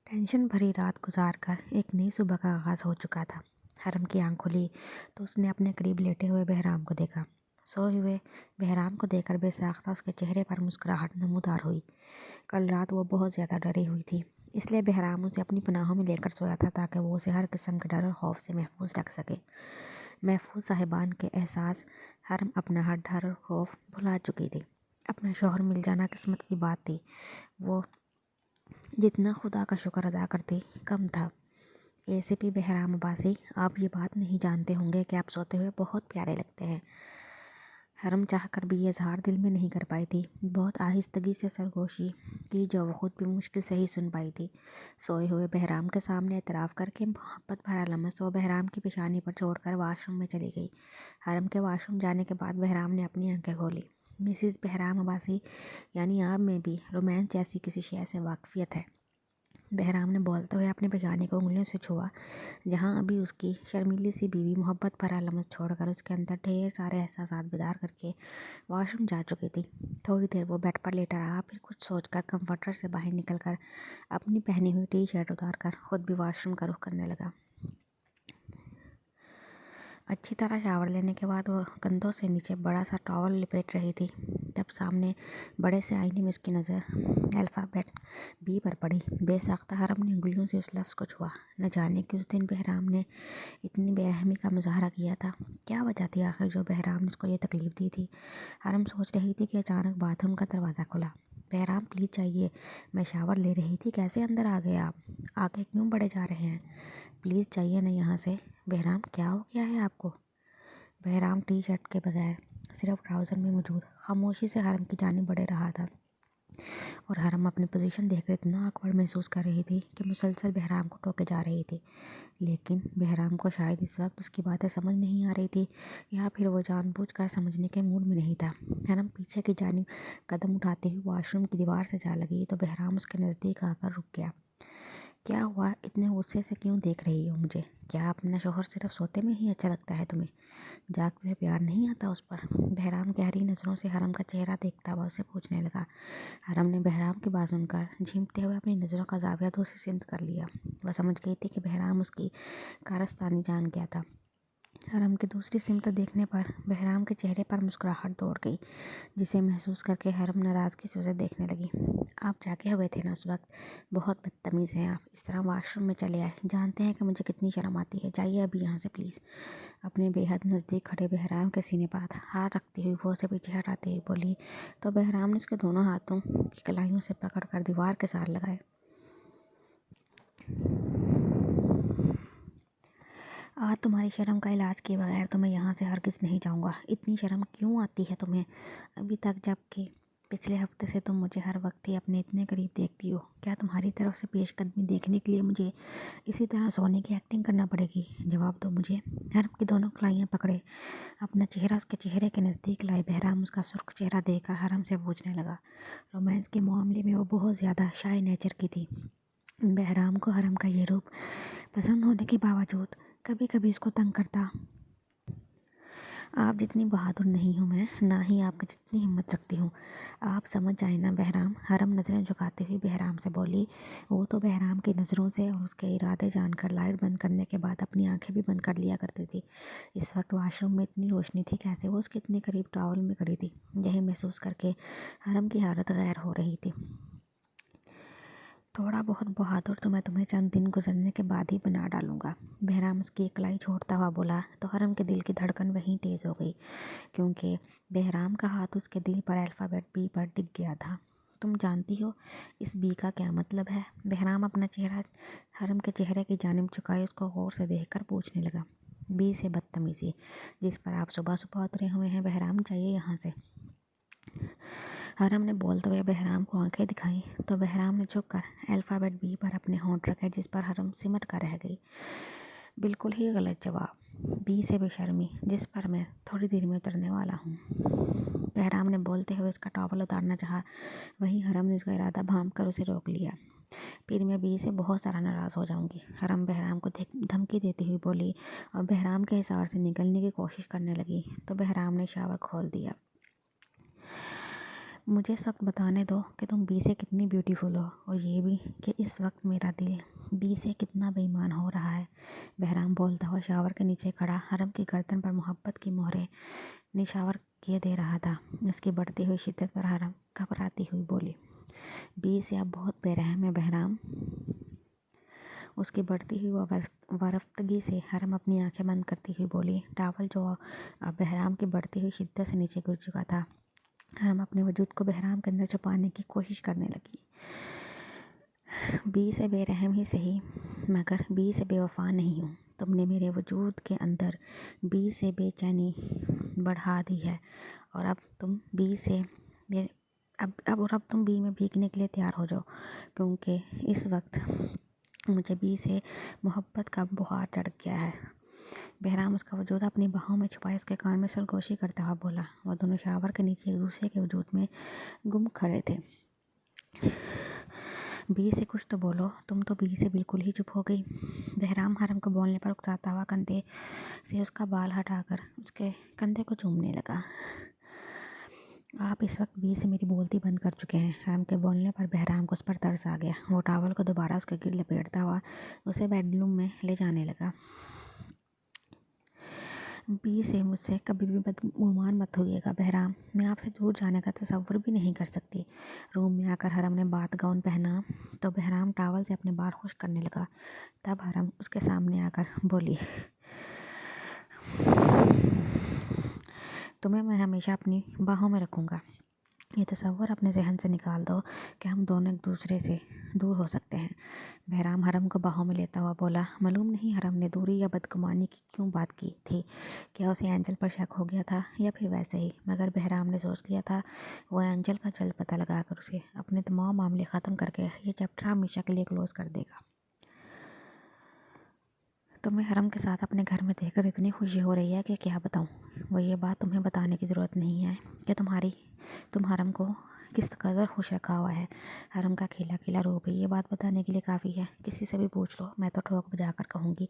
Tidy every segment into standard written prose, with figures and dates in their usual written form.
Tension भरी रात गुजार कर एक नई सुबह का आगाज़ हो चुका था। हरम की आंख खुली तो उसने अपने करीब लेटे हुए बहराम को देखा। सोए हुए बहराम को देखकर बेसाख्ता उसके चेहरे पर मुस्कुराहट नमूदार हुई। कल रात वो बहुत ज़्यादा डरी हुई थी, इसलिए बहराम उसे अपनी पनाहों में लेकर सोया था ताकि वो उसे हर किस्म के डर और खौफ से महफूज रख सके। महफूज साहिबान के एहसास हरम अपना हर डर और खौफ भुला चुकी थी। अपना शौहर मिल जाना किस्मत की बात थी। वो जितना खुदा का शुक्र अदा करती कम था। एसीपी बहराम अब्बासी, आप ये बात नहीं जानते होंगे कि आप सोते हुए बहुत प्यारे लगते हैं। हरम चाह कर भी ये इजहार दिल में नहीं कर पाई थी। बहुत आहिस्तगी से सरगोशी की जो वो खुद भी मुश्किल से ही सुन पाई थी। सोए हुए बहराम के सामने एतराफ़ करके मोहब्बत भरा लम्स वो बहराम की पेशानी पर छोड़कर वाशरूम में चली गई। हरम के वाशरूम जाने के बाद बहराम ने अपनी आंखें खोली। मिसिज़ बहराम अब्बासी, यानी आप में भी रोमांस जैसी किसी शय से वाकफियत है? बहराम ने बोलते हुए अपने पेशानी को उंगलियों से छुआ, जहाँ अभी उसकी शर्मीली सी बीवी मोहब्बत भरा लम्स छोड़कर उसके अंदर ढेर सारे एहसासात बेदार करके वॉशरूम जा चुकी थी। थोड़ी देर वो बेड पर लेटा रहा, फिर कुछ सोचकर कंफर्टर से बाहर निकलकर अपनी पहनी हुई टी शर्ट उतार कर खुद भी वॉशरूम का रुख करने लगा। अच्छी तरह शावर लेने के बाद वो कंधों से नीचे बड़ा सा टॉवल लपेट रही थी, तब सामने बड़े से आईने में उसकी नज़र अल्फ़ाबेट बी पर पड़ी। बेसाख्ता हरम ने उंगलियों से उस लफ्ज़ को छुआ। न जाने कि उस दिन बहराम ने इतनी बेरहमी का मुजाहरा किया था। क्या वजह थी आखिर जो बहराम ने उसको ये तकलीफ़ दी थी? हरम सोच रही थी कि अचानक बाथरूम का दरवाज़ा खुला। बहराम, प्लीज़ चाहिए, मैं शावर ले रही थी, कैसे अंदर आ गए आप? आगे क्यों बढ़े जा रहे हैं? प्लीज़ चाहिए ना यहाँ से। बहराम, क्या हो गया है आपको? बहराम टी शर्ट के बगैर सिर्फ ट्राउज़र में मौजूद खामोशी से हरम की जानिब बढ़े रहा था और हरम अपनी पोजीशन देखकर इतना awkward महसूस कर रही थी कि मुसलसल बहराम को टोके जा रही थी। लेकिन बहराम को शायद इस वक्त उसकी बातें समझ नहीं आ रही थी, या फिर वो जानबूझकर समझने के मूड में नहीं था। हरम पीछे की जानिब कदम उठाते हुए वॉशरूम की दीवार से जा लगी तो बहराम उसके नज़दीक आकर रुक गया। क्या हुआ? इतने गुस्से से क्यों देख रही हो मुझे? क्या अपना शौहर सिर्फ सोते में ही अच्छा लगता है तुम्हें? जागते हुए प्यार नहीं आता उस पर? बहराम गहरी नज़रों से हरम का चेहरा देखता हुआ उससे पूछने लगा। हरम ने बहराम की बात सुनकर झिमते हुए अपनी नज़रों का जाविया दूसरी सिमत कर लिया। वह समझ गई थी कि बहराम उसकी कारस्तानी जान गया था। हरम की दूसरी सिमत देखने पर बहराम के चेहरे पर मुस्कुराहट दौड़ गई, जिसे महसूस करके हरम नाराज़गी से उसे देखने लगी। आप जागे हुए थे ना उस वक्त? बहुत बदतमीज़ हैं आप, इस तरह वॉशरूम में चले आए। जानते हैं कि मुझे कितनी शर्म आती है। जाइए अभी यहाँ से प्लीज़। अपने बेहद नज़दीक खड़े बहराम के सीने पर हाथ रखती हुई वो उसे पीछे हटाते हुए बोली, तो बहराम ने उसके दोनों हाथों की कलाइयों से पकड़कर दीवार के साथ लगाए। आज तुम्हारी शर्म का इलाज किए बगैर तो मैं यहाँ से हरगिज़ नहीं जाऊँगा। इतनी शर्म क्यों आती है तुम्हें? अभी तक जबकि पिछले हफ्ते से तुम मुझे हर वक्त ही अपने इतने करीब देखती हो। क्या तुम्हारी तरफ से पेशकदमी देखने के लिए मुझे इसी तरह सोने की एक्टिंग करना पड़ेगी? जवाब दो मुझे। हरम की दोनों कलाइयाँ पकड़े अपना चेहरा उसके चेहरे के नज़दीक लाए बहराम उसका सुर्ख चेहरा देखकर हरम से पूछने लगा। रोमांस के मामले में वो बहुत ज़्यादा शाय नेचर की थी। बहराम को हरम का ये रूप पसंद होने के बावजूद कभी कभी उसको तंग करता। आप जितनी बहादुर नहीं हूँ मैं, ना ही आपकी जितनी हिम्मत रखती हूँ। आप समझ जाए ना बहराम। हरम नज़रें झुकाते हुए बहराम से बोली। वो तो बहराम की नज़रों से और उसके इरादे जानकर लाइट बंद करने के बाद अपनी आंखें भी बंद कर लिया करती थी। इस वक्त वॉशरूम में इतनी रोशनी थी, कैसे वो उसके इतने करीब टॉवल में खड़ी थी। यही महसूस करके हरम की हालत गैर हो रही थी। थोड़ा बहुत बहादुर तो मैं तुम्हें चंद दिन गुजरने के बाद ही बना डालूंगा। बहराम उसकी एक कलाई छोड़ता हुआ बोला तो हरम के दिल की धड़कन वहीं तेज़ हो गई, क्योंकि बहराम का हाथ उसके दिल पर अल्फ़ाबेट बी पर टिक गया था। तुम जानती हो इस बी का क्या मतलब है? बहराम अपना चेहरा हरम के चेहरे की जानिब झुकाए उसको गौर से देखकर पूछने लगा। बी से बदतमीज़ी, जिस पर आप सुबह सुबह उतरे हुए हैं। बहराम, चाहिए यहाँ से। हरम ने बोलते हुए बहराम को आंखें दिखाई तो बहराम ने झुककर अल्फ़ाबेट बी पर अपने होंठ रखे, जिस पर हरम सिमट कर रह गई। बिल्कुल ही गलत जवाब। बी से बेशर्मी, जिस पर मैं थोड़ी देर में उतरने वाला हूँ। बहराम ने बोलते हुए उसका टॉवल उतारना चाहा, वहीं हरम ने उसका इरादा भांप कर उसे रोक लिया। फिर मैं बी से बहुत सारा नाराज़ हो जाऊंगी। हरम बहराम को धमकी देती हुई बोली और बहराम के हिसार से निकलने की कोशिश करने लगी तो बहराम ने शावर खोल दिया। مجھے اس وقت بتانے دو کہ تم بی سے کتنی بیوٹیفل ہو، اور یہ بھی کہ اس وقت میرا دل بی سے کتنا بے ایمان ہو رہا ہے۔ بہرام بولتا ہوا شاور کے نیچے کھڑا حرم کی گردن پر محبت کی مہریں نشاور کیے دے رہا تھا۔ اس کی بڑھتی ہوئی شدت پر حرم گھبراتی ہوئی بولی، بی سے اب بہت بے رحم ہے بہرام۔ اس کی بڑھتی ہوئی وارفتگی سے حرم اپنی آنکھیں بند کرتی ہوئی بولی۔ ٹاول جو اب بہرام کی بڑھتی ہوئی شدت سے نیچے گر چکا تھا، حرم اپنے وجود کو بہرام کے اندر چھپانے کی کوشش کرنے لگی۔ بی سے بے رحم ہی سہی، مگر بی سے بے وفا نہیں ہوں۔ تم نے میرے وجود کے اندر بی سے بے چینی بڑھا دی ہے، اور اب تم بی میں بھیگنے کے لیے تیار ہو جاؤ، کیونکہ اس وقت مجھے بی سے محبت کا بخار چڑھ گیا ہے۔ بہرام اس کا وجود اپنی باہوں میں چھپائے اس کے کان میں سرگوشی کرتا ہوا بولا۔ وہ دونوں شاور کے نیچے ایک دوسرے کے وجود میں گم کھڑے تھے۔ بی سے کچھ تو بولو، تم تو بی سے بالکل ہی چپ ہو گئی۔ بہرام حرم کو بولنے پر اکساتا ہوا کندھے سے اس کا بال ہٹا کر اس کے کندھے کو چومنے لگا۔ آپ اس وقت بی سے میری بولتی بند کر چکے ہیں۔ حرم کے بولنے پر بہرام کو اس پر ترس آ گیا۔ وہ ٹاول کو دوبارہ اس کے گرد لپیٹتا ہوا اسے بیڈ روم میں لے جانے لگا۔ بی سے مجھ سے کبھی بھی بدگمان مت ہوئیے گا بہرام، میں آپ سے دور جانے کا تصور بھی نہیں کر سکتی۔ روم میں آ کر حرم نے بات گاؤن پہنا تو بہرام ٹاول سے اپنے بال خشک کرنے لگا۔ تب حرم اس کے سامنے آ کر بولی، تمہیں میں ہمیشہ اپنی باہوں میں رکھوں گا۔ یہ تصور اپنے ذہن سے نکال دو کہ ہم دونوں ایک دوسرے سے دور ہو سکتے ہیں۔ بہرام حرم کو باہوں میں لیتا ہوا بولا۔ معلوم نہیں حرم نے دوری یا بدگمانی کی کیوں بات کی تھی، کیا اسے اینجل پر شک ہو گیا تھا یا پھر ویسے ہی، مگر بہرام نے سوچ لیا تھا وہ اینجل کا جلد پتہ لگا کر اسے اپنے تمام معاملے ختم کر کے یہ چیپٹر ہمیشہ کے لیے کلوز کر دے گا۔ تمہیں حرم کے ساتھ اپنے گھر میں دیکھ کر اتنی خوشی ہو رہی ہے کہ کیا بتاؤں۔ وہ یہ بات تمہیں بتانے کی ضرورت نہیں ہے کہ تم حرم کو کس قدر خوش رکھا ہوا ہے۔ حرم کا کھیلا کھیلا روپ یہ بات بتانے کے لیے کافی ہے۔ کسی سے بھی پوچھ لو، میں تو ٹھوک بجا کر کہوں گی،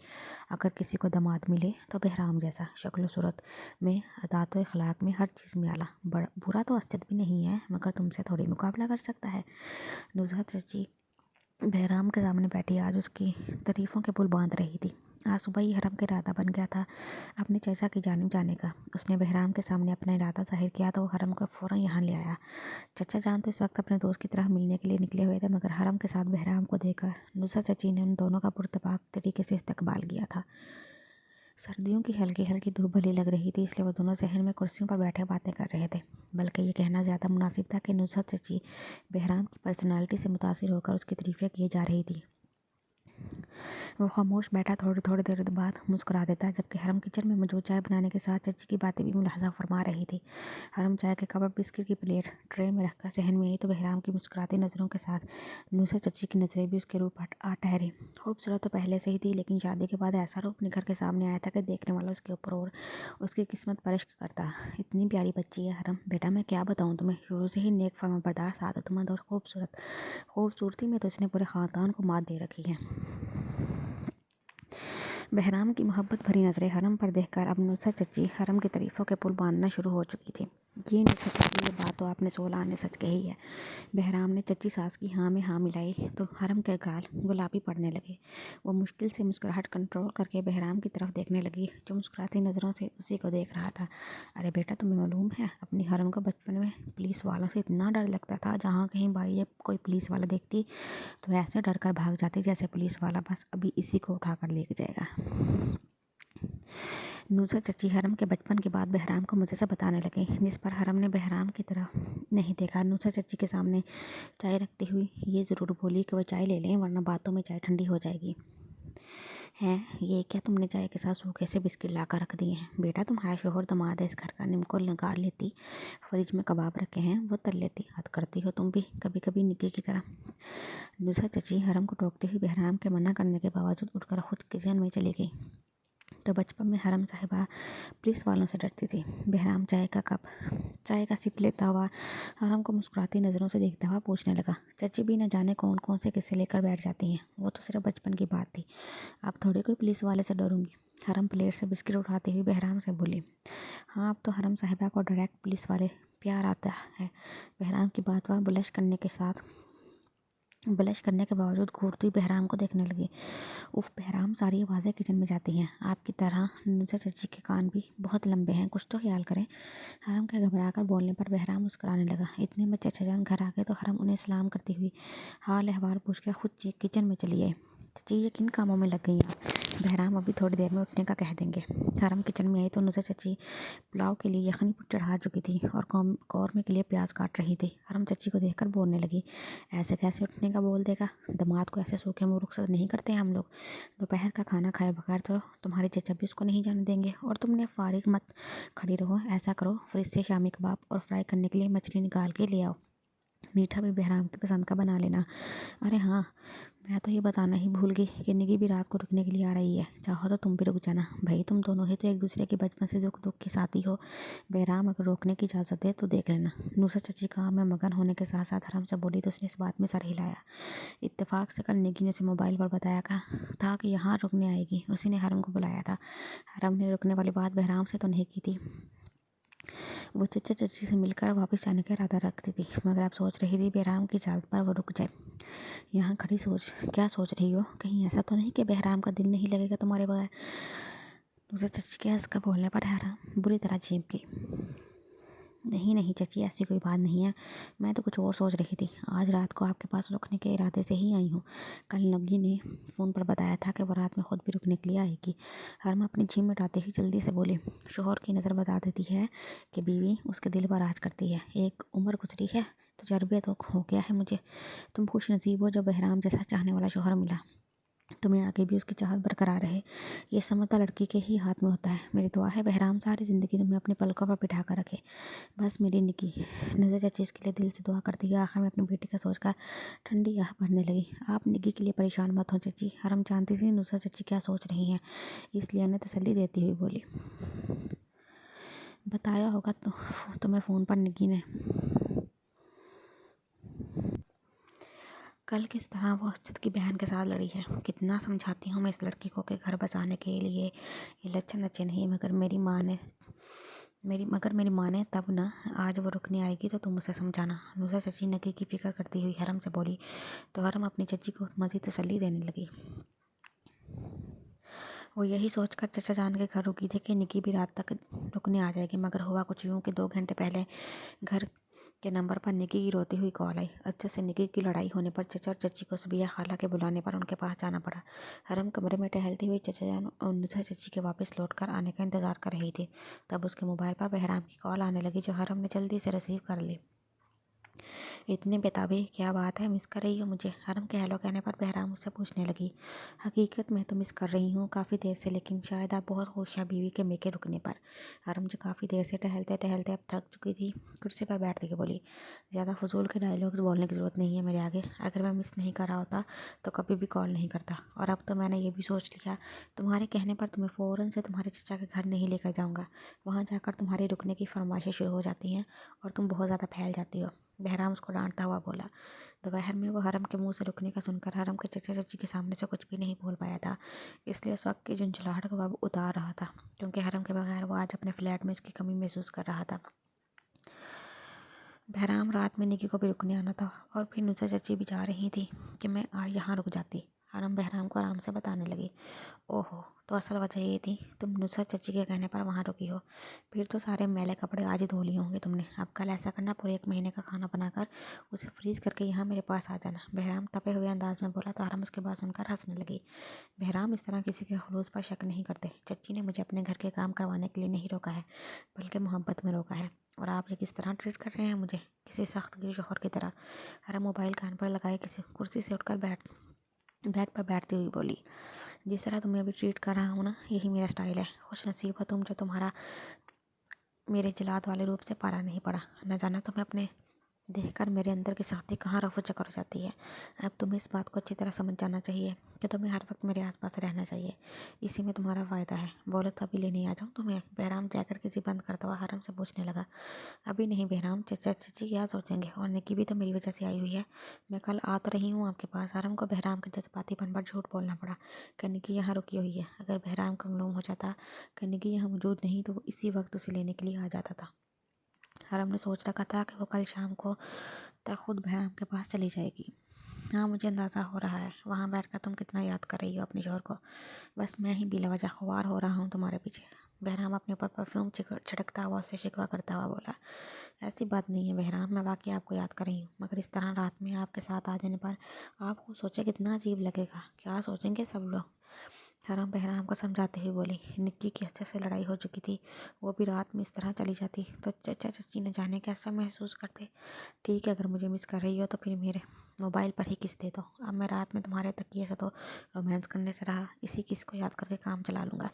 اگر کسی کو داماد ملے تو بہرام جیسا، شکل و صورت میں، عادات و اخلاق میں، ہر چیز میں اعلیٰ، برا تو اسجد بھی نہیں ہے، مگر تم سے تھوڑی مقابلہ کر سکتا ہے۔ نزہت چچی بہرام کے سامنے بیٹھی آج اس کی تعریفوں کے پل باندھ رہی تھی۔ آج صبح ہی حرم کا ارادہ بن گیا تھا اپنے چچا کی جانب جانے کا۔ اس نے بہرام کے سامنے اپنا ارادہ ظاہر کیا تو وہ حرم کو فوراً یہاں لے آیا۔ چچا جان تو اس وقت اپنے دوست کی طرح ملنے کے لیے نکلے ہوئے تھے، مگر حرم کے ساتھ بہرام کو دیکھ کر نصرت چچی نے ان دونوں کا پرتپاک طریقے سے استقبال کیا تھا۔ سردیوں کی ہلکی ہلکی دھوپ بھلی لگ رہی تھی، اس لیے وہ دونوں صحن میں کرسیوں پر بیٹھے باتیں کر رہے تھے، بلکہ یہ کہنا زیادہ مناسب تھا کہ نصرت چچی بہرام کی پرسنالٹی سے متاثر ہو کر اس کی تعریفیں کیے جا رہی تھی۔ وہ خاموش بیٹھا تھوڑی دیر بعد مسکرا دیتا، جبکہ حرم کچن میں موجود چائے بنانے کے ساتھ چچی کی باتیں بھی ملاحظہ فرما رہی تھی۔ حرم چائے کے کپ اور بسکٹ کی پلیٹ ٹرے میں رکھ کر صحن میں آئی تو بہرام کی مسکراتی نظروں کے ساتھ نصرت چچی کی نظریں بھی اس کے روپ آ ٹھہری۔ خوبصورت تو پہلے سے ہی تھی، لیکن شادی کے بعد ایسا روپ نکھر کے سامنے آیا تھا کہ دیکھنے والا اس کے اوپر اور اس کی قسمت پر عشق کرتا۔ اتنی پیاری بچی ہے حرم، بیٹا میں کیا بتاؤں تمہیں، شروع سے ہی نیک فرما بردار، سعادت مند اور خوبصورتی میں تو اس نے پورے خاندان کو مات دے رکھی ہے۔ بہرام کی محبت بھری نظریں حرم پر دیکھ کر اب نصرت چچی حرم کی تعریفوں کے پل باندھنا شروع ہو چکی تھی۔ جی نصرت چچی، یہ بات تو آپ نے 16 آنے سچ کہی ہے۔ بہرام نے چچی ساس کی ہاں میں ہاں ملائی تو حرم کے گال گلابی پڑنے لگے۔ وہ مشکل سے مسکراہٹ کنٹرول کر کے بہرام کی طرف دیکھنے لگی، جو مسکراتی نظروں سے اسی کو دیکھ رہا تھا۔ ارے بیٹا، تمہیں معلوم ہے اپنی حرم کو بچپن میں پولیس والوں سے اتنا ڈر لگتا تھا، جہاں کہیں بھائی کوئی پولیس والا دیکھتی تو ایسے ڈر کر بھاگ جاتی جیسے پولیس والا بس ابھی اسی کو اٹھا کر لے کے جائے گا۔ نصرت چچی حرم کے بچپن کی بات بہرام کو مزے سے بتانے لگی، جس پر حرم نے بہرام کی طرف نہیں دیکھا۔ نصرت چچی کے سامنے چائے رکھتی ہوئی یہ ضرور بولی کہ وہ چائے لے لیں، ورنہ باتوں میں چائے ٹھنڈی ہو جائے گی۔ ہیں یہ کیا تم نے چائے کے ساتھ سوکھے سے بسکٹ لا کر رکھ دیے ہیں؟ بیٹا تمہارا شوہر داماد ہے، اس گھر کا نمک نگار لیتی، فریج میں کباب رکھے ہیں وہ تل لیتی، حد کرتی ہو تم بھی کبھی کبھی نکی کی طرح۔ نصرت چچی حرم کو ٹوکتے ہوئے بہرام کے منع کرنے کے باوجود اٹھ کر خود کچن میں چلی گئی۔ تو بچپن میں حرم صاحبہ پولیس والوں سے ڈرتی تھی۔ بہرام چائے کا سپ لیتا ہوا حرم کو مسکراتی نظروں سے دیکھتا ہوا پوچھنے لگا، چچی بھی نہ جانے کون کون سے قصے لے کر بیٹھ جاتی ہیں، وہ تو صرف بچپن کی بات تھی، اب تھوڑی کوئی پولیس والے سے ڈروں گی۔ حرم پلیٹ سے بسکٹ اٹھاتی ہوئی بہرام سے بولی۔ ہاں اب تو حرم صاحبہ کو ڈائریکٹ پولیس والے प्यार आता है। बहराम की बात वह ब्लश करने के बावजूद घूरती बहराम को देखने लगी। उफ, बहराम, सारी आवाज़ें किचन में जाती हैं। आपकी तरह नुसरत चाची के कान भी बहुत लंबे हैं, कुछ तो ख्याल करें। हरम के घबराकर बोलने पर बहराम मुस्कुराने लगा। इतने में चचा जान घर आ गए तो हरम उन्हें सलाम करती हुई हाल अहवाल पूछ कर खुद किचन में चली आई। चाची, ये किन कामों में लग गई आप? बहराम अभी थोड़ी देर में उठने का कह देंगे। हरम किचन में आई तो नुसरत चाची पुलाव के लिए यखनी चढ़ा चुकी थी और कौरमे के लिए प्याज काट रही थी। हरम चाची को देखकर बोलने लगी, ऐसे कैसे उठने का बोल देगा? दामाद को ऐसे सूखे मुंह रुखसत नहीं करते हम लोग। दोपहर का खाना खाए बगैर तो तुम्हारे चचा भी उसको नहीं जाने देंगे। और तुमने फारिग मत खड़ी रहो, ऐसा करो फ्रिज से शामी कबाब और फ्राई करने के लिए मछली निकाल के ले आओ। मीठा भी बहराम की पसंद का बना लेना। अरे हाँ, मैं तो ये बताना ही भूल गई कि निगी भी रात को रुकने के लिए आ रही है। चाहो तो तुम भी रुक जाना भाई, तुम दोनों ही तो एक दूसरे के बचपन से दुख दुख के साथी हो। बहराम अगर रोकने की इजाज़त दे तो देख लेना। नुसरत चाची काम में मगन होने के साथ साथ हरम से बोली तो उसने इस बात में सर हिलाया। इत्तेफाक से कल निगी ने उसे मोबाइल पर बताया था कि यहाँ रुकने आएगी। उसी ने हरम को बुलाया था। हरम ने रुकने वाली बात बहराम से तो नहीं की थी। वो चचा चाची से मिलकर वापस जाने का इरादा रखती थी, मगर अब सोच रही थी बहराम की इजाज़त पर वो रुक जाए। यहाँ खड़ी क्या सोच रही हो? कहीं ऐसा तो नहीं कि बहराम का दिल नहीं लगेगा तुम्हारे बगैर? दूसरे चाची के हंस का बोलने पर हरम बुरी तरह चीप गई। नहीं नहीं चाची, ऐसी कोई बात नहीं है। मैं तो कुछ और सोच रही थी। आज रात को आपके पास रुकने के इरादे से ही आई हूँ। कल नग्गी ने फ़ोन पर बताया था कि वो रात में खुद भी रुकने के लिए आएगी। हरम अपनी झीम मिटाते ही जल्दी से बोली, शोहर की नज़र बता देती है कि बीवी उसके दिल पर राज करती है। एक उम्र गुजरी है, तजर्बे तो हो गया है मुझे। तुम खुश नसीब हो जो बहराम जैसा चाहने वाला शोहर मिला। तुम्हें आगे भी उसकी चाहत बरकरार रहे। ये समझता लड़की के ही हाथ में होता है। मेरी दुआ है बहराम सारी ज़िंदगी तुम्हें अपनी पलकों पर बिठा कर रखे। बस मेरी निकी। नुसरत चाची इसके लिए दिल से दुआ करती है। आखिर में अपनी बेटी का सोचकर ठंडी आह भरने लगी। आप निकी के लिए परेशान मत हो चाची। हरम जानती थी नुसरत चाची क्या सोच रही हैं, इसलिए उन्हें तसल्ली देती हुई बोली, बताया होगा तो तुम्हें फ़ोन पर निकी ने कल किस तरह वो असद की बहन के साथ लड़ी है। कितना समझाती हूँ मैं इस लड़की को कि घर बसाने के लिए ये लच्छन अच्छे नहीं, मगर मेरी माँ ने तब ना। आज वो रुकने आएगी तो तुम उसे समझाना। नुसरत चाची नकी की फिक्र करती हुई हरम से बोली तो हरम अपनी चाची को मज़ीद तसल्ली देने लगी। वो यही सोचकर चचा जान के घर रुकी थी कि निकी भी रात तक रुकने आ जाएगी, मगर हुआ कुछ यूँ कि 2 घंटे पहले घर के नंबर पर निकी की रोती हुई कॉल आई। अच्छे से निकी की लड़ाई होने पर चचा और चची को सबिया खाला के बुलाने पर उनके पास जाना पड़ा। हरम कमरे में टहलती हुई चचा जान और नुसरत चची के वापस लौटकर आने का इंतज़ार कर रही थी। तब उसके मोबाइल पर बहराम की कॉल आने लगी, जो हरम ने जल्दी से रिसीव कर ली। इतनी बेताबी, क्या बात है, मिस कर रही हो मुझे? हरम के हेलो कहने पर बहराम उससे पूछने लगी। हकीकत में तो मिस कर रही हूँ काफ़ी देर से, लेकिन शायद आप बहुत खुश हैं बीवी के मेके रुकने पर। हरम जो काफ़ी देर से टहलते टहलते अब थक चुकी थी, कुर्सी पर बैठते के बोली, ज़्यादा फजूल के डायलॉग्स बोलने की ज़रूरत नहीं है मेरे आगे। अगर मैं मिस नहीं कर रहा होता तो कभी भी कॉल नहीं करता। और अब तो मैंने ये भी सोच लिया, तुम्हारे कहने पर तुम्हें फ़ौरन से तुम्हारे चचा के घर नहीं लेकर जाऊँगा। वहाँ जाकर तुम्हारी रुकने की फरमाइशें शुरू हो जाती हैं और तुम बहुत ज़्यादा फैल जाती हो। बहराम उसको डांटता हुआ बोला। दोपहर में वो हरम के मुंह से रुकने का सुनकर हरम के चचा चाची के सामने से कुछ भी नहीं बोल पाया था, इसलिए उस वक्त की झुंझलाहट को अब उतार रहा था, क्योंकि हरम के बगैर वो आज अपने फ्लैट में उसकी कमी महसूस कर रहा था। बहराम रात में निकी को भी रुकने आना था और फिर नुसरत चाची भी जा रही थी कि मैं यहाँ रुक जाती। हरम बहराम को आराम से बताने लगी, ओहो, तो असल वजह ये थी तुम नुसरत चाची के कहने पर वहाँ रुकी हो। फिर तो सारे मैले कपड़े आज ही धो लिए होंगे तुमने। अब कल ऐसा करना, पूरे 1 महीने का खाना बनाकर उसे फ्रीज करके यहाँ मेरे पास आ जाना। बहराम तपे हुए अंदाज में बोला तो हरम उसके बात सुनकर हंसने लगी। बहराम इस तरह किसी के खुलूस पर शक नहीं करते। चच्ची ने मुझे अपने घर के काम करवाने के लिए नहीं रोका है, बल्कि मोहब्बत में रोका है। और आप ये किस तरह ट्रीट कर रहे हैं मुझे, किसी सख्त गिर शोहर की तरह? हरम मोबाइल कान पर लगाए किसी कुर्सी से उठकर बेड पर बैठती हुई बोली, जिस तरह तुम्हें अभी ट्रीट कर रहा हूँ ना, यही मेरा स्टाइल है। खुश नसीब हो तुम जो तुम्हारा मेरे जलाद वाले रूप से पारा नहीं पड़ा। न जाना तुम्हें अपने देखकर मेरे अंदर की सख्ती कहाँ रफू चक्कर हो जाती है। अब तुम्हें इस बात को अच्छी तरह समझ जाना चाहिए कि तुम्हें हर वक्त मेरे आसपास रहना चाहिए। इसी में तुम्हारा फ़ायदा है। बोलो तो अभी लेने आ जाऊँ तुम्हें? बहराम जैकेट किसी बंद करता हुआ हरम से पूछने लगा। अभी नहीं बहराम, चचा चाची क्या सोचेंगे? और निकी भी तो मेरी वजह से आई हुई है। मैं कल आ तो रही हूँ आपके पास। हरम को बहराम के जज्बातीपन पर झूठ बोलना पड़ा कि निकी यहाँ रुकी हुई है। अगर बहराम को मालूम हो जाता कि निकी यहाँ मौजूद नहीं तो वो इसी वक्त उसे लेने के लिए आ जाता था। हरम ने सोच रखा था कि वो कल शाम को तक खुद बहराम के पास चली जाएगी। हाँ, मुझे अंदाज़ा हो रहा है वहाँ बैठकर तुम कितना याद कर रही हो अपने शोहर को। बस मैं ही बिलावजह ख्वार हो रहा हूँ तुम्हारे पीछे। बहराम अपने ऊपर परफ्यूम छिड़कता हुआ उससे शिकवा करता हुआ बोला। ऐसी बात नहीं है बहराम, मैं वाकई आपको याद कर रही हूँ, मगर इस तरह रात में आपके साथ आ जाने पर आप खुद सोचे कितना अजीब लगेगा, क्या सोचेंगे सब लोग। हरम बहराम को समझाते हुए बोली। निक्की की अच्छे से लड़ाई हो चुकी थी, वो भी रात में इस तरह चली जाती तो चचा चची न जाने कैसा महसूस करते। ठीक है, अगर मुझे मिस कर रही हो तो फिर मेरे मोबाइल पर ही किस दे दो। अब मैं रात में तुम्हारे तकिए से तो रोमांस करने से रहा, इसी किस को याद करके काम चला लूँगा।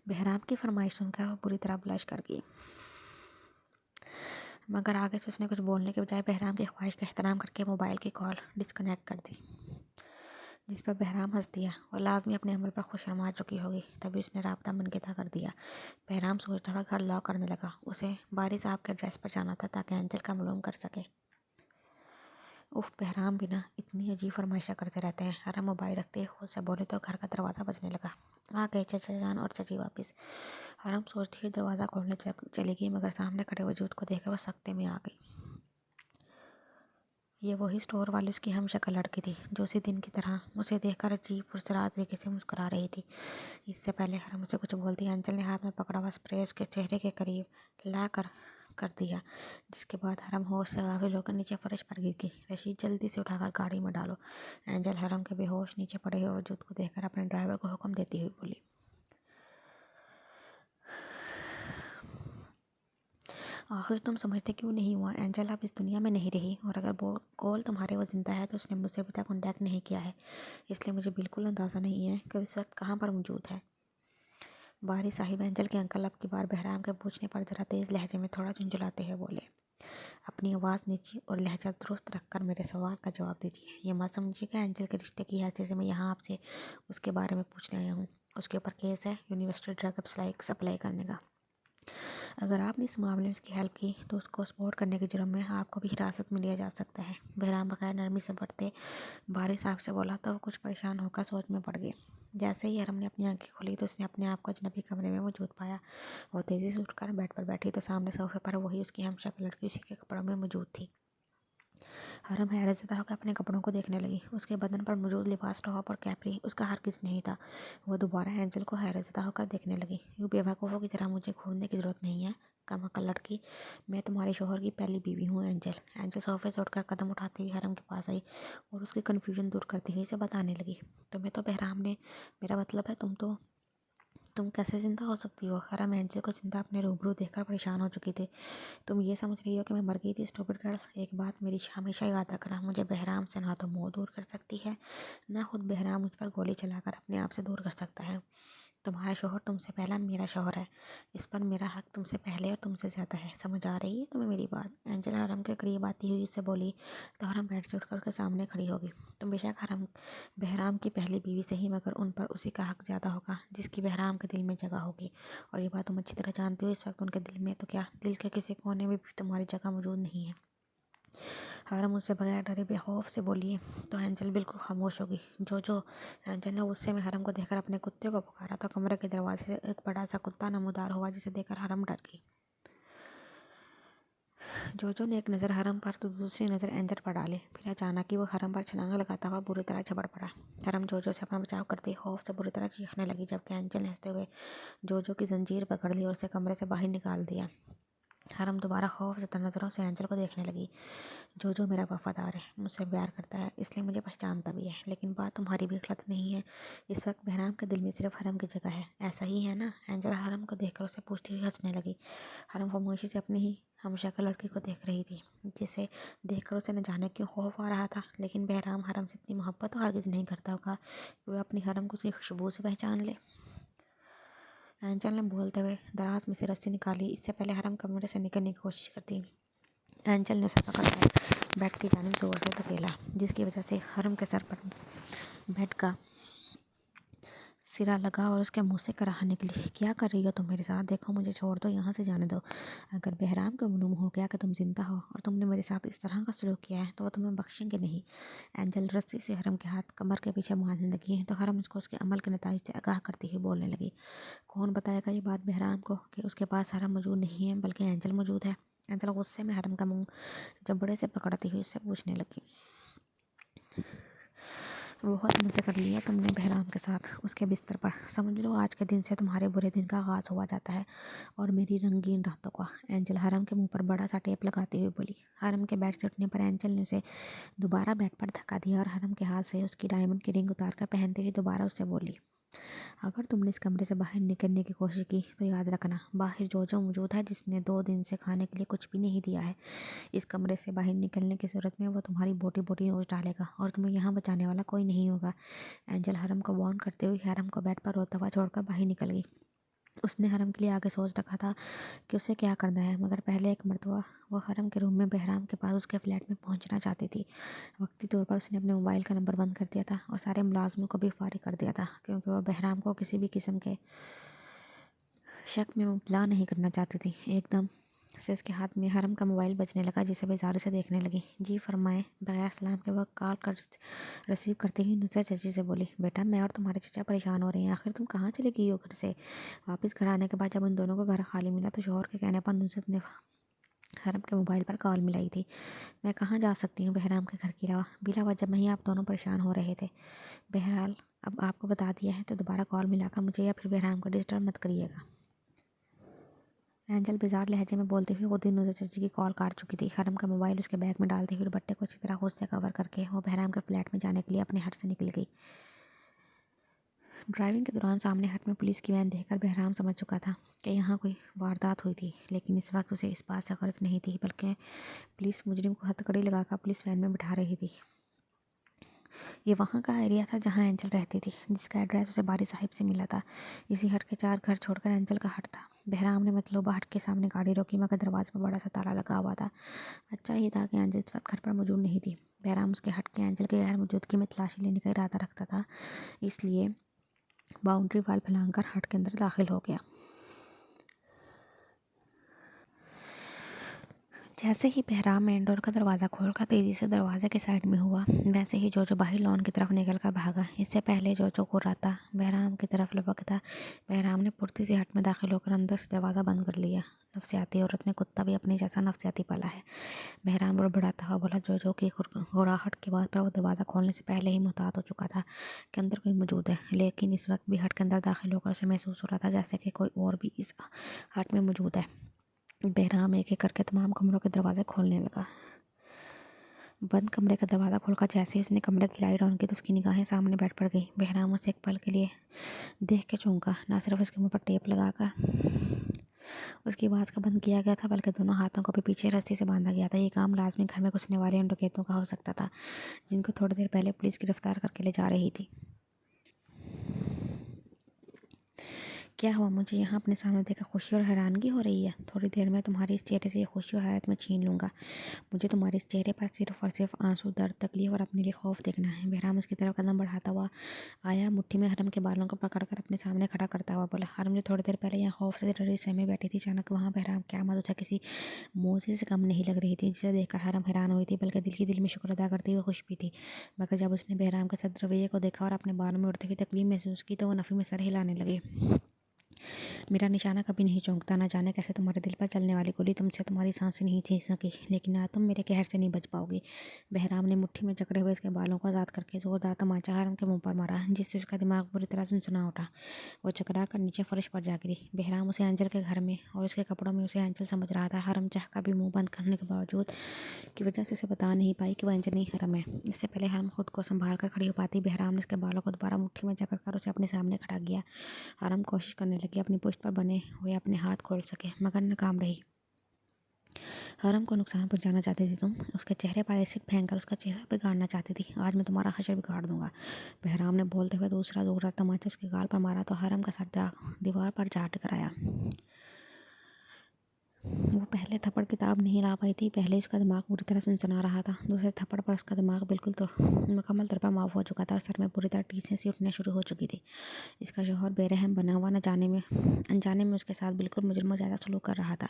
बहराम की फरमाइश सुनकर वो पूरी तरह ब्लश कर गई, मगर आगे से उसने कुछ बोलने के बजाय बहराम की ख्वाहिश का एहतराम करके मोबाइल की कॉल डिस्कनेक्ट कर दी, जिस पर बहराम हंस दिया और लाजमी अपने अमल पर खुश रमा चुकी होगी। तभी उसने राब्ता मनक़ता कर दिया। बहराम सोचता हुआ घर लॉक करने लगा। उसे बारी साहब के ड्रेस पर जाना था ताकि एंजल का मालूम कर सके। उफ, बहराम भी ना इतनी अजीब फरमाइशा करते रहते हैं। हरम मोबाइल रखते ही खुद से बोले तो घर का दरवाज़ा बजने लगा। आ गए चचा जान और चची वापस। हरम सोचती हुई दरवाज़ा खोलने चली गई, मगर सामने खड़े वजूद को देखकर वह सख्ते में आ गई। ये वही स्टोर वाली उसकी हम शक्ल लड़की थी जो उसी दिन की तरह उसे देखकर अजीब पुरसरार तरीके से मुस्कुरा रही थी। इससे पहले हरम उसे कुछ बोलती, अंचल ने हाथ में पकड़ा हुआ स्प्रे उसके चेहरे के करीब ला कर दिया, जिसके बाद हरम होश से गाफिल होकर नीचे फर्श पर गिर गई। रशीद, जल्दी से उठाकर गाड़ी में डालो। एंजल हरम के बेहोश नीचे पड़े हुए वजूद को देखकर अपने ड्राइवर को हुक्म देती हुई बोली। आखिर तुम समझते क्यों नहीं हुआ? एंजल अब इस दुनिया में नहीं रही, और अगर वो कॉल तुम्हारे वो जिंदा है तो उसने मुझसे अभी तक कॉन्टैक्ट नहीं किया है, इसलिए मुझे बिल्कुल अंदाज़ा नहीं है कि इस वक्त कहाँ पर मौजूद है। बारी साहिब एंजल के अंकल अब की बार बहराम के पूछने पर ज़रा तेज़ लहजे में थोड़ा झुंझुलाते हुए बोले। अपनी आवाज़ नीची और लहजा दुरुस्त रखकर मेरे सवाल का जवाब दीजिए। ये मत समझिएगा एंजल के रिश्ते की हैसियत से मैं यहाँ आपसे उसके बारे में पूछने आया हूँ। उसके ऊपर केस है यूनिवर्सिटी ड्रग सप्लाई करने का। अगर आपने इस मामले में उसकी हेल्प की तो उसको सपोर्ट करने के जुर्म में आपको भी हिरासत में लिया जा सकता है। बहराम बगैर नरमी से बढ़ते बारी साहब से बोला तो वो कुछ परेशान होकर सोच में पड़ गए। जैसे ही हरम ने अपनी आंखें खोली तो उसने अपने आप को अजनबी कमरे में मौजूद पाया। वो तेज़ी से उठकर बेड पर बैठी तो सामने सोफे पर वही उसकी हमशक्ल लड़की उसी के कपड़ों में मौजूद थी। हरम हैरतज़दा होकर अपने कपड़ों को देखने लगी। उसके बदन पर मौजूद लिबास, टॉप और कैपरी उसका हरगिज़ नहीं था। वो दोबारा एंजल को हैरतज़दा होकर देखने लगी। यूँ बेवकूफ़ों की तरह मुझे घूरने की ज़रूरत नहीं है, कमाकल लड़की। मैं तुम्हारे शोहर की पहली बीवी हूँ एंजल। एंजल सोफे से उठकर कदम उठाती हुई हरम के पास आई और उसकी कन्फ्यूजन दूर करती हुई उसे बताने लगी। तुम्हें तो बहराम ने, मेरा मतलब है तुम कैसे ज़िंदा हो सकती हो? हरम एंजल को ज़िंदा अपने रूबरू देखकर परेशान हो चुकी थी। तुम ये समझ रही हो कि मैं मर गई थी स्टूपिड गर्ल? एक बात मेरी हमेशा याद रखना, मुझे बहराम से ना तो मुँह दूर कर सकती है, ना खुद बहराम मुझ पर गोली चलाकर अपने आप से दूर कर सकता है। तुम्हारा शोहर तुमसे पहला मेरा शोहर है, इस पर मेरा हक तुमसे पहले और तुमसे ज़्यादा है। समझ आ रही है तुम्हें मेरी बात? एंजेला हरम के करीब आती हुई उससे बोली तो हरम बेड से उठकर उसके सामने खड़ी होगी। तुम बेशक हरम बहराम की पहली बीवी सही, मगर उन पर उसी का हक ज़्यादा होगा जिसकी बहराम के दिल में जगह होगी। और ये बात तुम अच्छी तरह जानती हो। इस वक्त उनके दिल में तो क्या, दिल के किसी कोने में भी तुम्हारी जगह मौजूद नहीं है। हरम मुझसे बगैर डरे बेखौफ से बोलिए तो एंजल बिल्कुल खामोश होगी। जो एंजल ने गुस्से में हरम को देखकर अपने कुत्ते को पुकारा तो कमरे के दरवाजे से एक बड़ा सा कुत्ता नमूदार हुआ, जिसे देखकर हरम डर गई। जोजो ने एक नज़र हरम पर तो दूसरी नज़र एंजल पर डाली। फिर अचानक ही वो हरम पर छलांग लगाता हुआ बुरी तरह झपट पड़ा। हरम जोजो से अपना बचाव करते खौफ से बुरी तरह चीखने लगी, जबकि एंजल ने हंसते हुए जोजो की जंजीर पकड़ ली और उसे कमरे से बाहर निकाल दिया। हरम दोबारा खौफ से तर नज़रों से एंजल को देखने लगी। जो मेरा वफादार है, मुझसे प्यार करता है, इसलिए मुझे पहचानता भी है, लेकिन बात तुम्हारी भी गलत नहीं है। इस वक्त बहराम के दिल में सिर्फ हरम की जगह है, ऐसा ही है ना? एंजल हरम को देखकर उसे पूछती हुई हंसने लगी। हरम खामोशी से अपनी ही हमशक्ल लड़की को देख रही थी, जिसे देखकर उसे न जाने क्यों खौफ आ रहा था। लेकिन बहराम हरम से इतनी मोहब्बत तो हरगिज़ नहीं करता होगा कि वह अपनी हरम को उसकी खुशबू से पहचान ले। एंजल ने बोलते हुए दराज में से रस्सी निकाली। इससे पहले हरम कमरे से निकलने की कोशिश करती, एंजल ने उसे पकड़कर बेड की जानिब जोर से धकेला, जिसकी वजह से हरम के सर पर बेड का सिरा लगा और उसके मुंह से कराह निकली। क्या कर रही हो तुम मेरे साथ? देखो मुझे छोड़ दो, यहाँ से जाने दो। अगर बहराम को मालूम हो गया कि तुम जिंदा हो और तुमने मेरे साथ इस तरह का सलूक किया है तो वो तुम्हें बख्शेंगे नहीं। एंजल रस्सी से हरम के हाथ कमर के पीछे बांधने लगी तो हरम उसको उसके अमल के नतीजे से आगाह करती हुई बोलने लगी, कौन बताएगा ये बात बहराम को कि उसके पास हरम मौजूद नहीं है बल्कि एंजल मौजूद है? एंजल गुस्से में हरम का मुंह जबड़े से पकड़ती हुई उससे पूछने लगी, बहुत मज़े कर लिया तुमने बहराम के साथ उसके बिस्तर पर। समझ लो आज के दिन से तुम्हारे बुरे दिन का आगाज़ हुआ जाता है और मेरी रंगीन रातों का। एंजल हरम के मुंह पर बड़ा सा टेप लगाती हुई बोली। हरम के बेड से उठने पर एंजल ने उसे दोबारा बेड पर धक्का दिया और हरम के हाथ से उसकी डायमंड की रिंग उतार कर पहनते ही दोबारा उससे बोली, अगर तुमने इस कमरे से बाहर निकलने की कोशिश की तो याद रखना बाहर जो जो मौजूद है जिसने 2 दिन से खाने के लिए कुछ भी नहीं दिया है, इस कमरे से बाहर निकलने की सूरत में वो तुम्हारी बोटी बोटी नोच डालेगा और तुम्हें यहाँ बचाने वाला कोई नहीं होगा। एंजल हरम को वार्न करते हुए हरम को बेड पर रोता हुआ छोड़कर बाहर निकल गई। उसने हरम के लिए आगे सोच रखा था कि उसे क्या करना है, मगर पहले एक मरतबा वो हरम के रूम में बहराम के पास उसके फ्लैट में पहुंचना चाहती थी। वक्ती तौर पर उसने अपने मोबाइल का नंबर बंद कर दिया था और सारे मुलाजमों को भी फारिग कर दिया था, क्योंकि वह बहराम को किसी भी किस्म के शक में मुबतला नहीं करना चाहती थी। एकदम से उसके हाथ में हरम का मोबाइल बजने लगा, जिसे बेजारे से देखने लगी। जी फरमाएं। बगैर सलाम के वक्त कॉल कर रिसीव करते ही नुसरत चाची से बोली, बेटा मैं और तुम्हारे चचा परेशान हो रहे हैं, आखिर तुम कहाँ चली गई हो घर से? वापस घर आने के बाद जब उन दोनों को घर खाली मिला तो शोहर के कहने पर नुसरत ने हरम के मोबाइल पर कॉल मिलाई थी। मैं कहाँ जा सकती हूँ बहराम के घर के अलावा? बिला वजह में ही आप दोनों परेशान हो रहे थे। बहरहाल अब आपको बता दिया है तो दोबारा कॉल मिलाकर मुझे या फिर बहराम को डिस्टर्ब मत करिएगा। एंजल बेजार लहजे में बोलते हुए वो दिन नुसरत चाची की कॉल काट चुकी थी। हरम का मोबाइल उसके बैग में डालते हुए बट्टे को अच्छी तरह खुद से कवर करके वो बहराम के फ्लैट में जाने के लिए अपने हट से निकल गई। ड्राइविंग के दौरान सामने हट में पुलिस की वैन देखकर बहराम समझ चुका था कि यहाँ कोई वारदात हुई थी, लेकिन इस वक्त उसे इस बात से गर्ज नहीं थी, बल्कि पुलिस मुजरिम को हथकड़ी लगाकर पुलिस वैन में बिठा रही थी। ये वहाँ का एरिया था जहाँ एंजल रहती थी, जिसका एड्रेस उसे बारी साहिब से मिला था। इसी हट के 4 घर छोड़कर एंजल का हट था। बहराम ने मतलूबा हट के सामने गाड़ी रोकी, मगर दरवाजे पर बड़ा सा ताला लगा हुआ था। अच्छा ही था कि एंजल इस वक्त घर पर मौजूद नहीं थी। बहराम उसके हट के एंजल के गैर मौजूदगी में तलाशी लेने का इरादा रखता था, इसलिए बाउंड्री वाल फैलाकर हट के अंदर दाखिल हो गया। जैसे ही बहराम मेन डोर का दरवाज़ा खोलकर तेज़ी से दरवाजे के साइड में हुआ, वैसे ही जो बाहर लॉन की तरफ निकल कर भागा। इससे पहले जो कुर्राता बहराम की तरफ लपकता, बहराम ने फुर्ती से हट में दाखिल होकर अंदर से दरवाज़ा बंद कर लिया। नफसियाती औरत ने कुत्ता भी अपने जैसा नफसियाती पाला है। बहराम बड़बड़ाता हुआ बोला। जो की घुराहट के बाद पर वो दरवाज़ा खोलने से पहले ही मुहतात हो चुका था कि अंदर कोई मौजूद है, लेकिन इस वक्त भी हट के अंदर दाखिल होकर उसे महसूस हो रहा था जैसे कि कोई और भी इस हट में मौजूद है। बहराम एक एक करके तमाम कमरों के दरवाजे खोलने लगा। बंद कमरे का दरवाज़ा खोलकर जैसे ही उसने कमरे की लाइट ऑन की तो उसकी निगाहें सामने बैठ पड़ गई। बहराम उसे एक पल के लिए देख के चौंका। ना सिर्फ उसके मुंह पर टेप लगाकर उसकी आवाज़ का बंद किया गया था, बल्कि दोनों हाथों को भी पीछे रस्सी से बांधा गया था। ये काम लाजमी घर में घुसने वाले उन डकैतों का हो सकता था, जिनको थोड़ी देर पहले पुलिस गिरफ्तार करके ले जा रही थी। क्या हुआ? मुझे यहाँ अपने सामने देखकर खुशी और हैरानगी हो रही है? थोड़ी देर में तुम्हारी इस चेहरे से ये खुशी और हैरत में छीन लूँगा। मुझे तुम्हारे इस चेहरे पर सिर्फ और सिर्फ आंसू, दर्द, तकलीफ और अपने लिए खौफ देखना है। बहराम उसकी तरफ कदम बढ़ाता हुआ आया, मुट्ठी में हरम के बालों को पकड़कर अपने सामने खड़ा करता हुआ बोला। हरम जो थोड़ी देर पहले यहाँ खौफ से डरी सहमे बैठी थी, अचानक वहाँ बहराम की आमद उसे किसी मोजे से कम नहीं लग रही थी, जिसे देखकर हरम हैरान हुई थी, बल्कि दिल में शुक्र अदा करती हुई खुश भी थी। मगर जब उसने बहराम के सद रवैये को देखा और अपने बालों में उड़ती हुई तकलीफ महसूस की तो वो नफ़ी में सर हिलाने लगी। मेरा निशाना कभी नहीं चौंकता, ना जाने कैसे तुम्हारे दिल पर चलने वाली गोली तुमसे तुम्हारी सांसें नहीं छीन सकी, लेकिन आज तुम मेरे कहर से नहीं बच पाओगी। बहराम ने मुट्ठी में जकड़े हुए उसके बालों को आज़ाद करके जोरदार तमाचा हरम के मुंह पर मारा, जिससे उसका दिमाग बुरी तरह सनसना उठा। वो चकरा कर नीचे फर्श पर जा गिरी। बहराम उसे एंजल के घर में और उसके कपड़ों में उसे एंजल समझ रहा था। हरम चाह कर भी मुँह बंद करने के बावजूद की वजह से उसे बता नहीं पाई कि वह एंजल नहीं हरम है। इससे पहले हरम खुद को संभाल कर खड़ी हो पाती, बहराम ने उसके बालों को दोबारा मुट्ठी में जकड़ कर उसे अपने सामने खड़ा किया। हरम कोशिश करने लगी अपनी पुश्त पर बने हुए अपने हाथ खोल सके, मगर नाकाम रही। हरम को नुकसान पहुंचाना चाहती थी तुम, उसके चेहरे पर एसिड फेंक कर उसका चेहरा बिगाड़ना चाहती थी। आज मैं तुम्हारा हशर बिगाड़ दूंगा। बहराम ने बोलते हुए दूसरा जोरदार तमाचा उसके गाल पर मारा तो हरम का सर दीवार पर जा टकराया। वो पहले थप्पड़ किताब नहीं ला पाई थी, पहले उसका दिमाग पूरी तरह सनसना रहा था। दूसरे थप्पड़ पर उसका दिमाग बिल्कुल तो मुकम्मल तौर पर माफ़ हो चुका था और सर में पूरी तरह टीसें सी उठने शुरू हो चुकी थी। इसका शौहर बेरहम बना हुआ न जाने में अनजाने में उसके साथ बिल्कुल मुजरिमों ज़्यादा सलूक कर रहा था।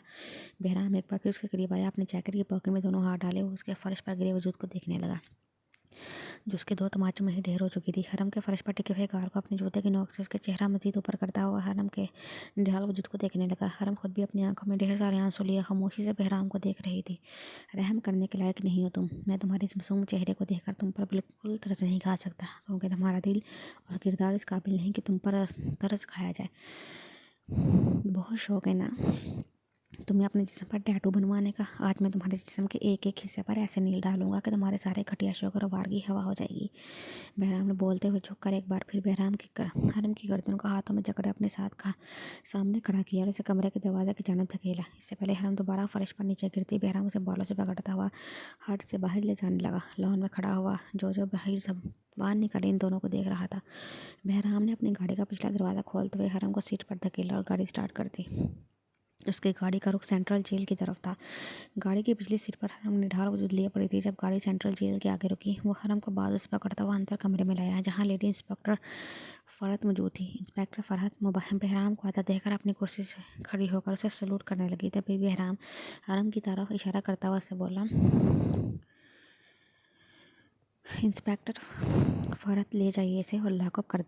बहराम एक बार फिर उसके करीब आया, अपने जैकेट की पॉकेट में दोनों हाथ डाले वो उसके फर्श पर गिरे वजूद को देखने लगा, जो उसके 2 तमाचों में ही ढेर हो चुकी थी। हरम के फर्श पर टिके हुए गाल को अपने जूते की नोक से उसके चेहरा मजीद ऊपर करता हुआ हरम के निढाल वजूद को देखने लगा। हरम खुद भी अपनी आंखों में ढेर सारे आंसू लिए खामोशी से बहराम को देख रही थी। रहम करने के लायक नहीं हो तुम, मैं तुम्हारे इस मासूम चेहरे को देखकर तुम पर बिल्कुल तरस नहीं खा सकता, क्योंकि तुम्हारा दिल और किरदार इस काबिल नहीं कि तुम पर तरस खाया जाए। बहुत शौक है ना तुम्हें अपने जिस्म पर टैटू बनवाने का? आज मैं तुम्हारे जिस्म के एक एक हिस्से पर ऐसे नील डालूंगा कि तुम्हारे सारे घटिया शौक और वारगी हवा हो जाएगी। बहराम ने बोलते हुए झुककर एक बार फिर हरम की गर्दन को हाथों में जकड़े अपने सामने खड़ा किया और उसे कमरे के दरवाजे की जानब धकेला। इससे पहले हरम दोबारा फर्श पर नीचे गिरती, बहराम उसे बालों से पकड़ता हुआ हट से बाहर ले जाने लगा। लॉन में खड़ा हुआ जो बाहर सब बाहर निकले इन दोनों को देख रहा था। बहराम ने अपनी गाड़ी का पिछला दरवाज़ा खोलते हुए हरम को सीट पर धकेला और गाड़ी स्टार्ट कर दी। उसकी गाड़ी का रुख सेंट्रल जेल की तरफ था। गाड़ी की पिछली सीट पर हरम निढाल वजूद लिए पड़ी थी। जब गाड़ी सेंट्रल जेल के आगे रुकी, वो हरम को बाजू से पकड़ता हुआ अंदर कमरे में लाया, जहाँ लेडी इंस्पेक्टर फ़रहत मौजूद थी। इंस्पेक्टर फ़रहत बहराम को आता देखकर अपनी कुर्सी से खड़ी होकर उसे सलूट करने लगी। तभी बहराम हरम की तरफ इशारा करता हुआ उससे बोला, इंस्पेक्टर फ़रहत, ले जाइए इसे और लॉकअप कर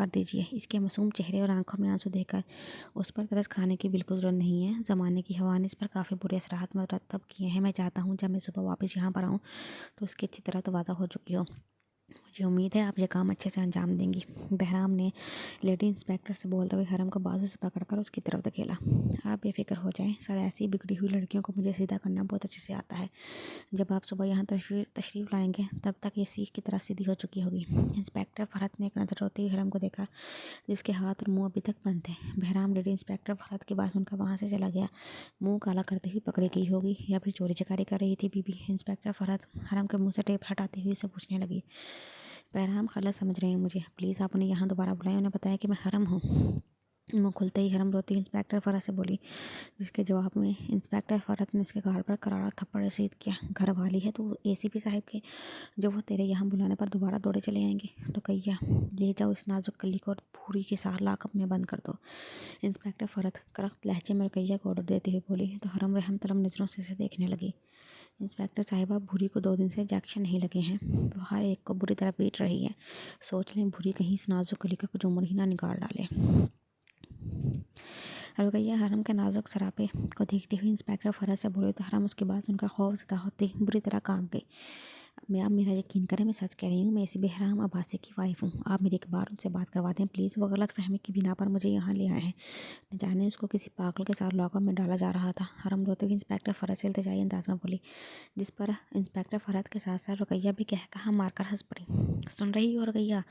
दीजिए। इसके मासूम चेहरे और आंखों में आंसू देखकर उस पर तरस खाने की बिल्कुल ज़रूरत नहीं है। ज़माने की हवा ने इस पर काफ़ी बुरे असरात मुरतब किए हैं। मैं चाहता हूँ जब मैं सुबह वापस यहाँ पर आऊँ तो उसकी अच्छी तरह तवाज़ा हो चुकी हो। मुझे उम्मीद है आप ये काम अच्छे से अंजाम देंगी। बहराम ने लेडी इंस्पेक्टर से बोलते हुए हरम को बाजू से पकड़कर उसकी तरफ धकेला। आप बेफिक्र हो जाएं सर, ऐसी बिगड़ी हुई लड़कियों को मुझे सीधा करना बहुत अच्छे से आता है। जब आप सुबह यहाँ तशरीफ़ लाएंगे तब तक ये सीख की तरह सीधी हो चुकी होगी। इंस्पेक्टर फ़रहत ने एक नज़र होते हुए हरम को देखा, जिसके हाथ और मुंह अभी तक बंद थे। बहराम लेडी इंस्पेक्टर फ़रहत की बात सुनकर वहाँ से चला गया। मुंह काला करते हुए पकड़ी गई होगी या फिर चोरी चकारी कर रही थी बीबी। इंस्पेक्टर फ़रहत हरम के मुंह से टेप हटाती हुई उसे पूछने लगी, बहराम गलत समझ रहे हैं मुझे, प्लीज़ आप उन्हें यहाँ दोबारा बुलाएं, उन्हें बताया कि मैं हरम हूँ। मुँह खुलते ही हरम रोती इंस्पेक्टर फ़रहत से बोली, जिसके जवाब में इंस्पेक्टर फ़रहत ने उसके गाल पर करारा थप्पड़ रसीद किया। घर वाली है तो एसीपी साहब के, जो वो तेरे यहाँ बुलाने पर दोबारा दौड़े चले आएंगे। रुकैया, ले जाओ इस नाजुक कली को और भूरी के साथ लाकअप में बंद कर दो। इंस्पेक्टर फ़रहत करख्त लहजे में रुकैया को ऑर्डर देते हुए बोली तो हरम रहम तलब नज़रों से उसे देखने लगी। इंस्पेक्टर साहिबा, भूरी को 2 दिन से इंजेक्शन नहीं लगे हैं, वो हर एक को बुरी तरह पीट रही है। सोच लें भूरी कहीं इस नाजुक कली का कुछ उम्र ही ना निकाल डाले। रुकैया हरम के नाजुक सरापे को देखती हुई इंस्पेक्टर फ़रहत से बोली तो हरम उसकी बात सुनकर खौफ ज़दा होती बुरी तरह कांप गई। आप मेरा यकीन करें, मैं सच कह रही हूँ, मैं इसी बहराम अब्बासी की वाइफ हूँ। आप मेरी एक बार उनसे बात करवा दें प्लीज़। वो गलत फहमी की बिना पर मुझे यहाँ ले आए हैं। न जाने उसको किसी पागल के साथ लॉकअप में डाला जा रहा था। हरम रोते हुए इंस्पेक्टर फ़रहत से इल्तिजाई अंदाज में बोली, जिस पर इंस्पेक्टर फ़रहत के साथ साथ रुकैया भी कह कहा मारकर हंस पड़ी। सुन रही हो रुकैया,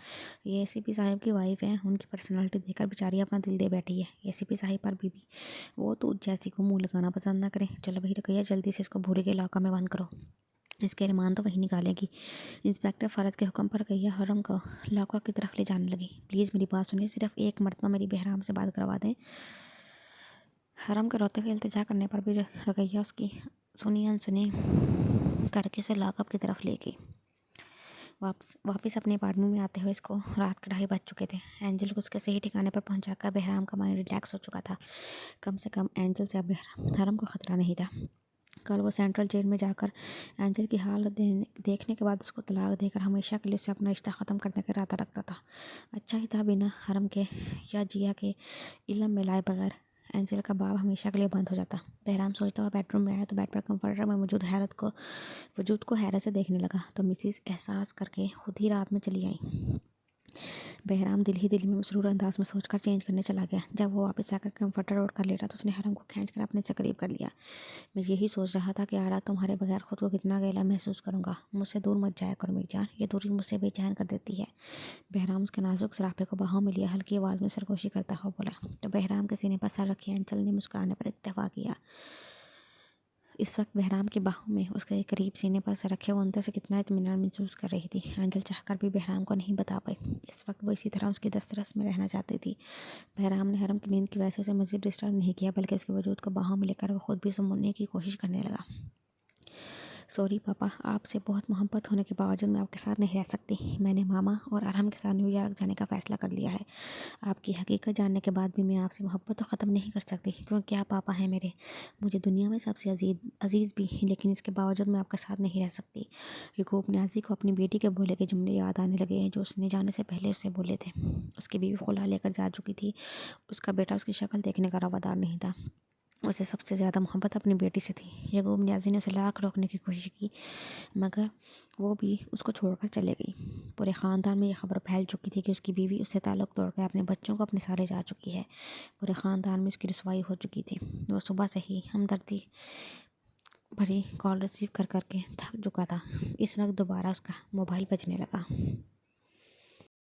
ये एसीपी साहब की वाइफ है, उनकी पर्सनालिटी देखकर बेचारी अपना दिल दे बैठी है। एसीपी साहब पर बीबी वो तो जैसी को मुँह लगाना पसंद ना करें। चलो भाई रुकैया, जल्दी से इसको भूरे के इलाका में बंद करो, इसके रिमांड तो वही निकालेगी। इंस्पेक्टर फ़रहत के हुक्म पर रुकैया हरम को लॉकअप की तरफ ले जाने लगी। प्लीज़ मेरी बात सुनिए, सिर्फ एक मरतबा मेरी बहराम से बात करवा दें। हरम के रोते हुए इल्तिजा करने पर भी रुकैया उसकी सुनी अनसुनी करके उसे लॉकअप की तरफ ले गई। वापस अपने अपार्टमेंट में आते हुए इसको रात के 2:30 बज चुके थे। एंजल को उसके सही ठिकाने पर पहुंचाकर बहराम का माइंड रिलैक्स हो चुका था। कम से कम एंजल से अब हरम को ख़तरा नहीं था। कल वो सेंट्रल जेल में जाकर एंजल की हालत देखने के बाद उसको तलाक देकर हमेशा के लिए उससे अपना रिश्ता ख़त्म करने का इरादा रखता था। अच्छा ही था बिना हरम के या जिया के इल्म में लाए बगैर एंजल का बाब हमेशा के लिए बंद हो जाता। बहराम सोचता हुआ बेडरूम में आया तो बेड पर कंफर्टर में मौजूद वजूद को हैरत से देखने लगा तो मिसिस एहसास करके खुद ही रात में चली आई। बहराम दिल ही दिल में मसरूर अंदाज में सोचकर चेंज करने चला गया। जब वो वापस आकर कंफर्टर ओढ़ कर लेटा तो उसने हरम को खींचकर अपने से करीब कर लिया। मैं यही सोच रहा था कि आरा तुम्हारे बगैर खुद को कितना अकेला महसूस करूँगा। मुझसे दूर मत जाया करो मेरी जान, ये दूरी मुझसे बेचैन कर देती है। बहराम उसके नाजुक सरापे को बाहों में लिया, हल्की आवाज़ में सरगोशी करता हुआ बोला। तो बहराम के सीने पर सर रखे अंचल ने मुस्कुराने पर इत्तेफाक किया। इस वक्त बहराम की बाहों में उसके करीब सीने पर सर रखे वो अंदर से कितना इत्मीनान महसूस कर रही थी। एंजल चाहकर भी बहराम को नहीं बता पाई। इस वक्त वो इसी तरह उसकी दस्तरस में रहना चाहती थी। बहराम ने हरम की नींद की वजह से उसे मज़ीद डिस्टर्ब नहीं किया, बल्कि उसके वजूद को बाहों में लेकर वो खुद भी सुनने की कोशिश करने लगा। सॉरी पापा, आपसे बहुत मोहब्बत होने के बावजूद मैं आपके साथ नहीं रह सकती। मैंने मामा और अरहम के साथ न्यूयॉर्क जाने का फ़ैसला कर लिया है। आपकी हकीकत जानने के बाद भी मैं आपसे मोहब्बत तो ख़त्म नहीं कर सकती, क्योंकि आप पापा हैं मेरे, मुझे दुनिया में सबसे अजीज़ भी। लेकिन इसके बावजूद मैं आपके साथ नहीं रह सकती। याकूब न्याज़ी को अपनी बेटी के बोले के जुमले याद आने लगे जो उसने जाने से पहले उससे बोले थे। उसकी बीवी खुला लेकर जा चुकी थी। उसका बेटा उसकी शक्ल देखने का रवादार नहीं था। उसे सबसे ज़्यादा मोहब्बत अपनी बेटी से थी। याकूब न्याज़ी ने उसे लाख रोकने की कोशिश की, मगर वो भी उसको छोड़कर चले गई। पूरे ख़ानदान में ये खबर फैल चुकी थी कि उसकी बीवी उससे ताल्लुक़ तोड़कर अपने बच्चों को अपने सहारे जा चुकी है। पूरे ख़ानदान में उसकी रुसवाई हो चुकी थी। वो सुबह से ही हमदर्दी भरी कॉल रिसीव कर कर के थक चुका था। इस वक्त दोबारा उसका मोबाइल बजने लगा।